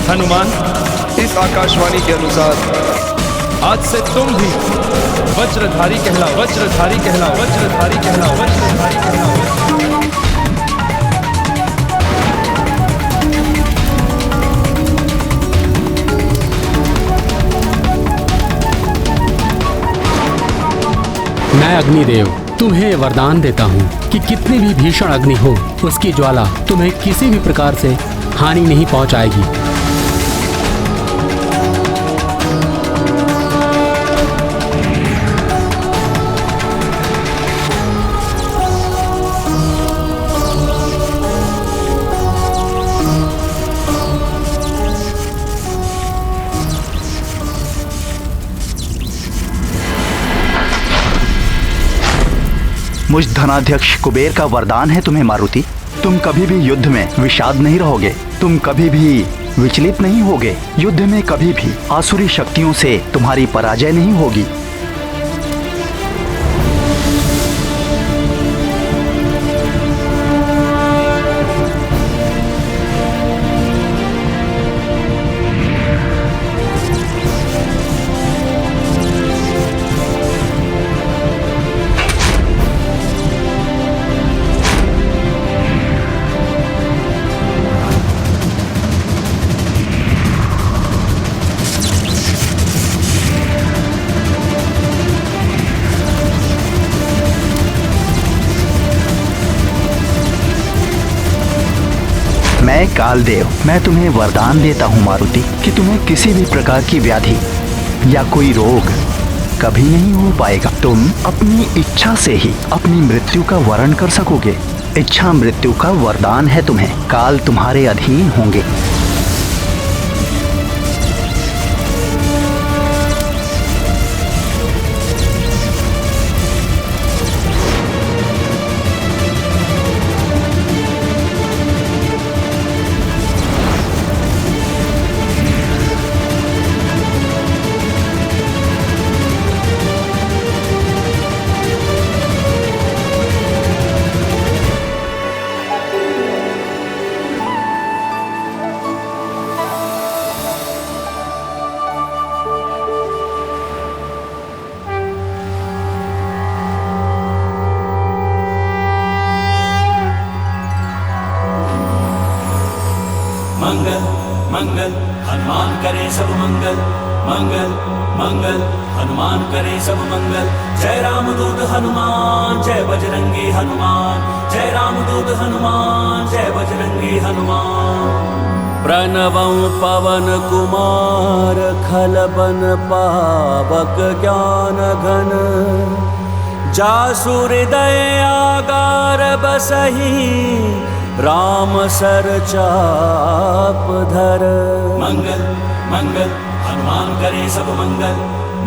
हनुमान, इस आकाशवाणी के अनुसार आज से तुम भी वज्रधारी कहला, वज्रधारी कहला, वज्रधारी कहला, वज्रधारी कहला। मैं अग्निदेव तुम्हें वरदान देता हूँ कि कितनी भी भीषण अग्नि हो, उसकी ज्वाला तुम्हें किसी भी प्रकार से हानि नहीं पहुँचाएगी। मुझ धनाध्यक्ष कुबेर का वरदान है तुम्हें मारुति, तुम कभी भी युद्ध में विषाद नहीं रहोगे, तुम कभी भी विचलित नहीं होगे, युद्ध में कभी भी आसुरी शक्तियों से तुम्हारी पराजय नहीं होगी। मैं कालदेव, मैं तुम्हें वरदान देता हूँ मारुति कि तुम्हें किसी भी प्रकार की व्याधि या कोई रोग कभी नहीं हो पाएगा। तुम अपनी इच्छा से ही अपनी मृत्यु का वरण कर सकोगे। इच्छा मृत्यु का वरदान है तुम्हें, काल तुम्हारे अधीन होंगे। मंगल मंगल हनुमान करे सब मंगल, मंगल मंगल हनुमान करे सब मंगल। जय राम दूत हनुमान, जय बजरंगी हनुमान, जय राम दूत हनुमान, जय बजरंगी हनुमान। प्रणवं पवन कुमार खलबन पावक ज्ञान घन जासु हृदय आगार बसहि राम सर चाप धर। मंगल मंगल हनुमान करे सब मंगल,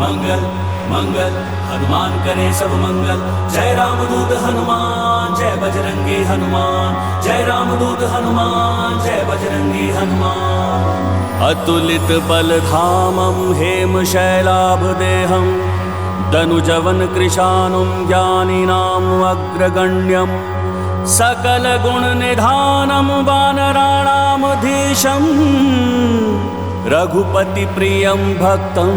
मंगल मंगल हनुमान करे सब मंगल। जय राम दूत हनुमान जय बजरंगी हनुमान, जय राम दूत हनुमान जय बजरंगी हनुमान। अतुलित बल धामं हेम शैलाभ देहं दनुजवन कृशानुं ज्ञानिनाम् अग्रगण्यं सकल गुण निधानं वानराणामधीशं रघुपति प्रियं भक्तं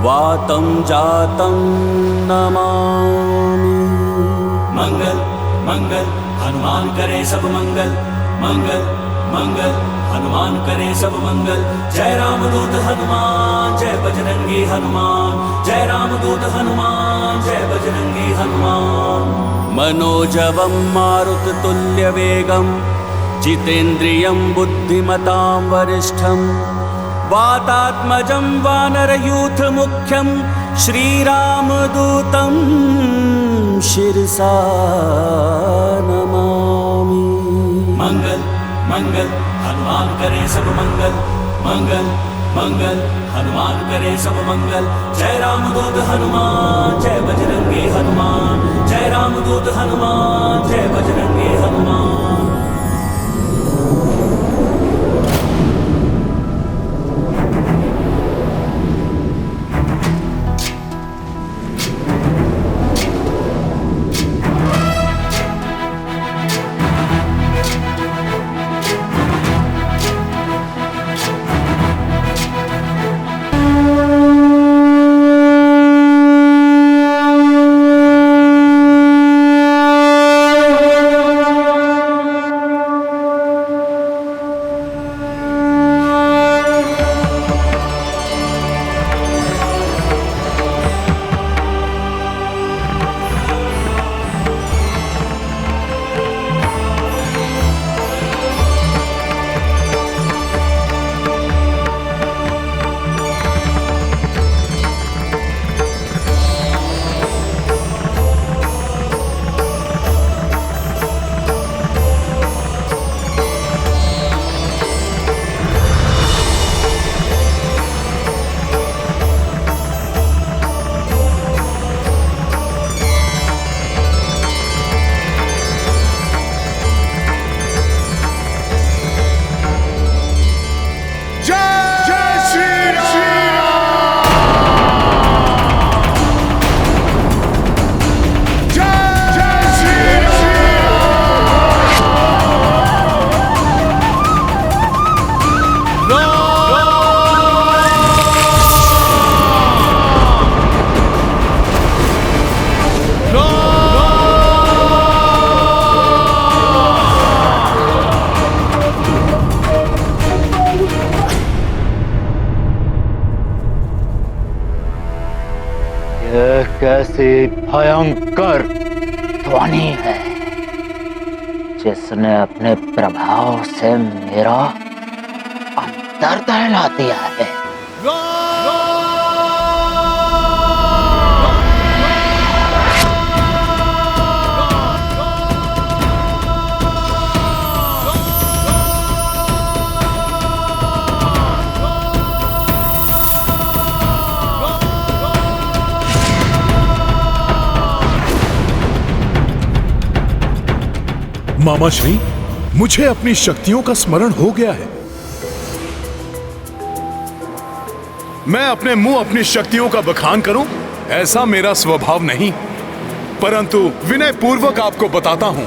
वातं जातं नमामि। मंगल मंगल हनुमान करे सब मंगल, मंगल मंगल हनुमान करे सब मंगल। जय राम दूत हनुमान जय बजरंगी हनुमान, जय राम दूत हनुमान जय बजरंगी हनुमान। मनोजवं मारुत तुल्य वेगं जितेन्द्रियं बुद्धिमतां वरिष्ठं वातात्मजं वानरयूथ मुख्यं श्रीरामदूतं शिरसा नमामि। मंगल मंगल हनुमान करे सब मंगल, मंगल मंगल हनुमान करे सब मंगल। जय राम दूत हनुमान जय बजरंगी हनुमान, जय राम दूत हनुमान जय बजरंगी हनुमान। कैसी भयंकर ध्वनि है जिसने अपने प्रभाव से मेरा अंतर दहला दिया है। मामा श्री, मुझे अपनी शक्तियों का स्मरण हो गया है। मैं अपने मुंह अपनी शक्तियों का बखान करूं, ऐसा मेरा स्वभाव नहीं, परंतु विनय पूर्वक आपको बताता हूं,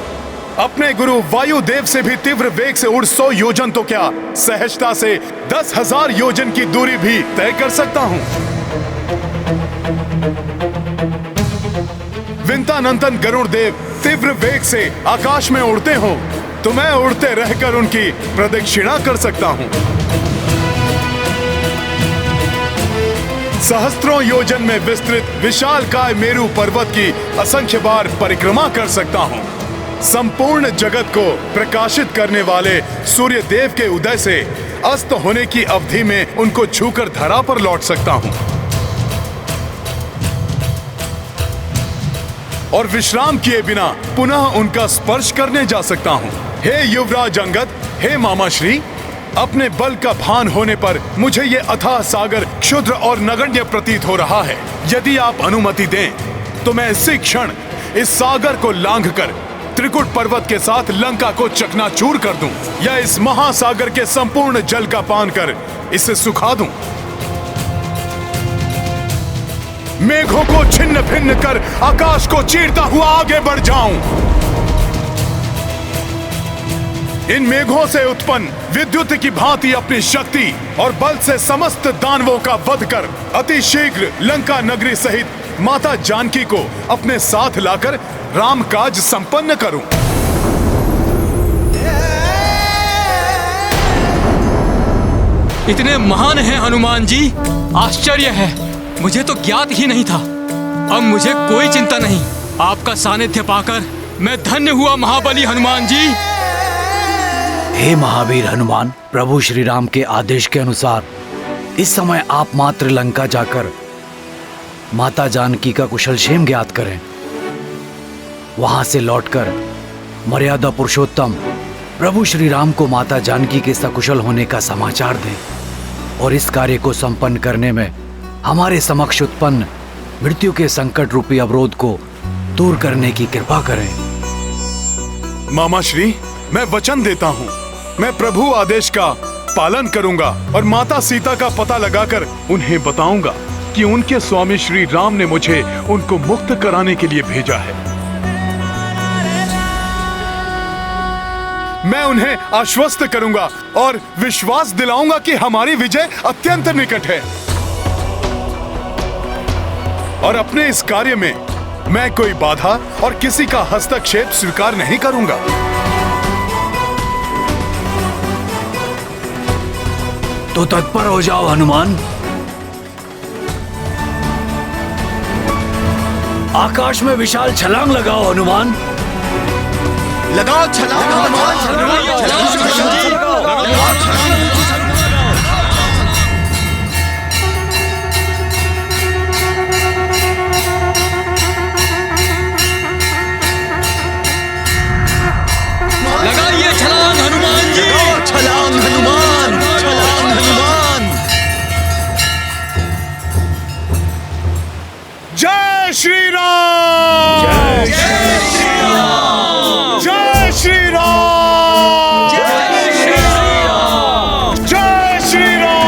अपने गुरु वायुदेव से भी तीव्र वेग से उड़ 100 योजन तो क्या, सहजता से 10,000 योजन की दूरी भी तय कर सकता हूं। विंतानंदन गरुड़ देव तीव्र वेग से आकाश में उड़ते हो तो मैं उड़ते रहकर उनकी प्रदक्षिणा कर सकता हूं। सहस्त्रों योजन में विस्तृत विशालकाय मेरू पर्वत की असंख्य बार परिक्रमा कर सकता हूं। संपूर्ण जगत को प्रकाशित करने वाले सूर्य देव के उदय से अस्त होने की अवधि में उनको छूकर धरा पर लौट सकता हूं और विश्राम किए बिना पुनः उनका स्पर्श करने जा सकता हूं। हे युवराज अंगद, हे मामाश्री, अपने बल का भान होने पर मुझे ये अथाह सागर क्षुद्र और नगण्य प्रतीत हो रहा है। यदि आप अनुमति दें तो मैं इसी क्षण इस सागर को लांघकर त्रिकुट पर्वत के साथ लंका को चकनाचूर कर दूं या इस महासागर के संपूर्ण जल का पान कर इसे सुखा दूं। मेघों को छिन्न भिन्न कर आकाश को चीरता हुआ आगे बढ़ जाऊं। इन मेघों से उत्पन्न विद्युत की भांति अपनी शक्ति और बल से समस्त दानवों का वध कर अति शीघ्र लंका नगरी सहित माता जानकी को अपने साथ लाकर राम काज संपन्न करूं। इतने महान हैं हनुमान जी, आश्चर्य है, मुझे तो ज्ञात ही नहीं था। अब मुझे कोई चिंता नहीं, आपका सानिध्य पाकर मैं धन्य हुआ महाबली हनुमान जी। हे महावीर हनुमान, प्रभु श्री राम के आदेश के अनुसार इस समय आप मात्र लंका जाकर माता जानकी का कुशलक्षेम ज्ञात करें। वहां से लौटकर मर्यादा पुरुषोत्तम प्रभु श्री राम को माता जानकी के सकुशल होने का समाचार दें और इस कार्य को संपन्न करने में हमारे समक्ष उत्पन्न मृत्यु के संकट रूपी अवरोध को दूर करने की कृपा करें। मामाश्री, मैं वचन देता हूँ, मैं प्रभु आदेश का पालन करूंगा और माता सीता का पता लगाकर उन्हें बताऊंगा कि उनके स्वामी श्री राम ने मुझे उनको मुक्त कराने के लिए भेजा है। मैं उन्हें आश्वस्त करूंगा और विश्वास दिलाऊंगा कि हमारी विजय अत्यंत निकट है और अपने इस कार्य में मैं कोई बाधा और किसी का हस्तक्षेप स्वीकार नहीं करूंगा। तो तत्पर हो जाओ हनुमान। आकाश में विशाल छलांग लगाओ हनुमान। लगाओ छलांग हनुमान, लगाइए छलांग हनुमान जी, छलांग हनुमान, छलांग हनुमान। जय श्री राम, जय श्री राम, जय श्री राम, जय श्री राम, जय श्री राम।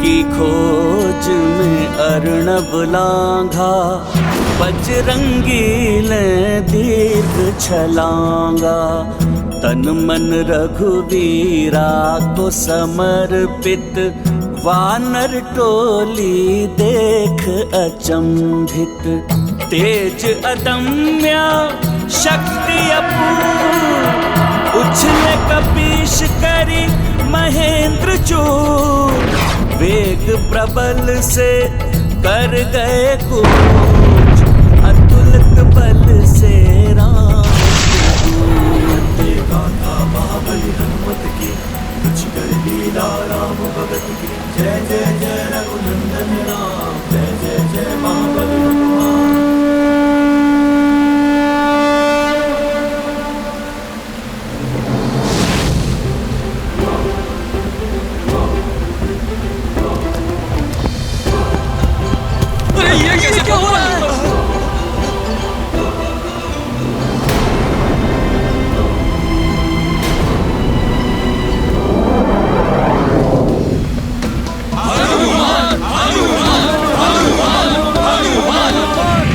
की खोज में अर्णब लांघा, बजरंगी ले दीर्घ छलांगा। तन मन रघुवीरा को समर्पित, वानर टोली देख अचंभित। तेज अदम्य शक्ति अपूर्व, उछले कपीश करी महेंद्र चूर। वेग प्रबल से कर गए कूच, अतुलित बल से राम देखा था महाबली हनुमत की, कुछ कर लीला राम भगत की। जय जय जय रघुनंदन राम, जय जय जय महाबली हनुमान। क्या हो रहा है? हनुमान, हनुमान, हनुमान, हनुमान।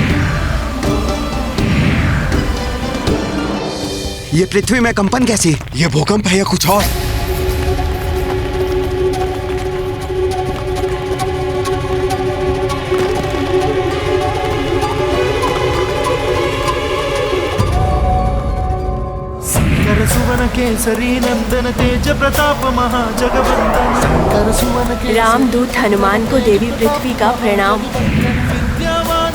ये पृथ्वी में कंपन कैसी? ये भूकंप है या कुछ और? केसरी नंदन तेज प्रताप महाजगवंदन शंकर सुमन के रामदूत हनुमान को देवी पृथ्वी का प्रणाम।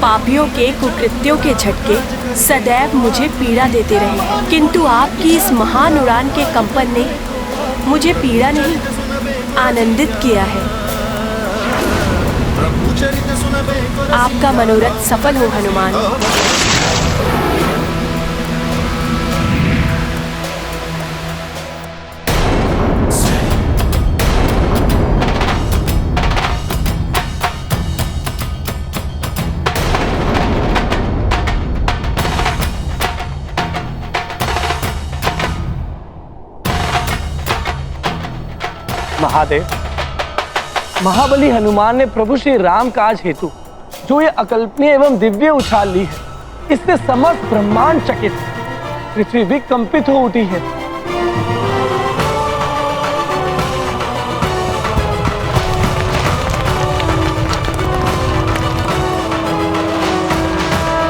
पापियों के कुकृत्यों के झटके सदैव मुझे पीड़ा देते रहे, किंतु आपकी इस महान उड़ान के कंपन ने मुझे पीड़ा नहीं, आनंदित किया है। आपका मनोरथ सफल हो हनुमान। महादेव, महाबली हनुमान ने प्रभु श्री राम काज हेतु जो ये अकल्पनीय एवं दिव्य उछाल ली है, इससे समस्त ब्रह्मांड चकित, पृथ्वी भी कंपित हो उठी है।